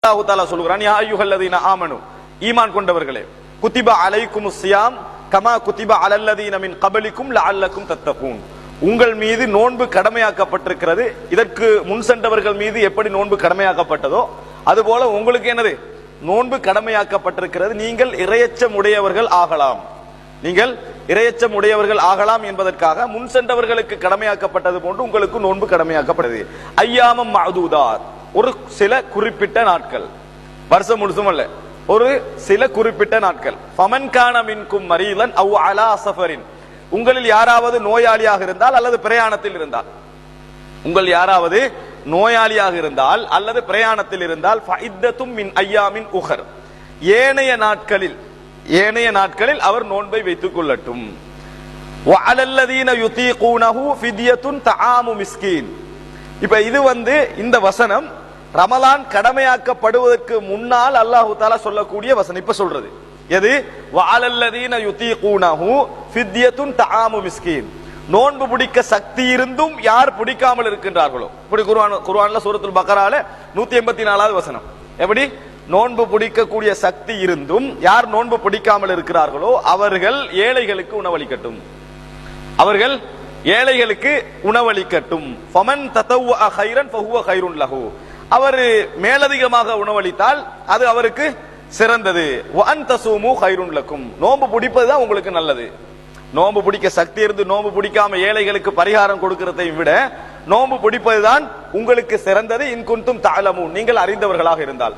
அல்லாஹ் தஆலா சொல்கிறான், யா அய்யுஹல்லதீன ஆமனு, ஈமான் கொண்டவர்களே, குத்திப அலைக்குமுஸ் ஸியாம் கமா குத்திப அலல்லதீன மின் கபலிக்கும் லஅல்லக்கும் தத்தகூன், உங்கள் மீது நோன்பு கடமையாக்கப்பட்டிருக்கிறது. இதற்கு முன் சென்றவர்கள் மீது எப்படி நோன்பு கடமையாக்கப்பட்டதோ அதுபோல உங்களுக்கு என்னது நோன்பு கடமையாக்கப்பட்டிருக்கிறது. நீங்கள் இறையச்சம் உடையவர்கள் ஆகலாம், நீங்கள் இறையச்சம் உடையவர்கள் ஆகலாம் என்பதற்காக முன் சென்றவர்களுக்கு கடமையாக்கப்பட்டது போன்று உங்களுக்கு நோன்பு கடமையாக்கப்பட்டது. ஐயாமம் மஅதூதாத், ஒரு சில குறிப்பிட்ட நாட்கள், வருஷம் முழுசும் அல்ல, ஒரு சில குறிப்பிட்ட நாட்கள். ஃபமன் கான மின்கும் மரீலன் அவ் அலா சஃபரின், உங்களில் யாராவது நோயாளியாக இருந்தால் அல்லது பிரயாணத்தில் இருந்தால், உங்கள் யாராவது நோயாளியாக இருந்தால் அல்லது பிரயாணத்தில் இருந்தால் ஃபஇத்தத்தும் மின் ஐயாமின் உஹர், ஏனைய நாட்களில் அவர் நோன்பை வைத்துக் கொள்ளட்டும். வஅலல்லதீன யுதீகூனஹு ஃபித்யத்துன் தஆமு மிஸ்கீன். இப்ப இது இந்த வசனம் ரமலான் கடமையாக்கப்படுவதற்கு முன்னால் அல்லாஹ் தஆலா சொல்லக்கூடிய வசனம். இப்ப சொல்றது எது? வஅலல்லதீன யுதீகூனஹு ஃபித்யத்துன் தஆமு மிஸ்கீன், நோன்பு பிடிக்க சக்தி இருந்தும் யார் பிடிக்காமல் இருக்கின்றார்களோ. இப்படி குர்ஆன்ல சூரத்துல் பக்ரால 184வது வசனம். எப்படி? நோன்பு பிடிக்கக்கூடிய சக்தி இருந்தும் யார் நோன்பு பிடிக்காமல் இருக்கிறார்களோ அவர்கள் ஏழைகளுக்கு உணவளிக்கட்டும், அவர்கள் ஏழைகளுக்கு உணவளிக்கட்டும். ஃபமன் ததவ்வஅ கைரன் ஃபஹுவ கைருன் லஹு, அவர் மேலதிகமாக உணவளித்தால் அது அவருக்கு சிறந்தது. வ அன் தஸூமு கைருன் லக்கும், நோன்பு பிடிப்பதுதான் உங்களுக்கு நல்லது. நோன்பு பிடிக்க சக்தி இருந்து நோன்பு பிடிக்காம ஏழைகளுக்கு பரிகாரம் கொடுக்கிறதை விட நோன்பு பிடிப்பதுதான் உங்களுக்கு சிறந்தது. இன் குன்தும் தஅலமூன், நீங்கள் அறிந்தவர்களாக இருந்தால்.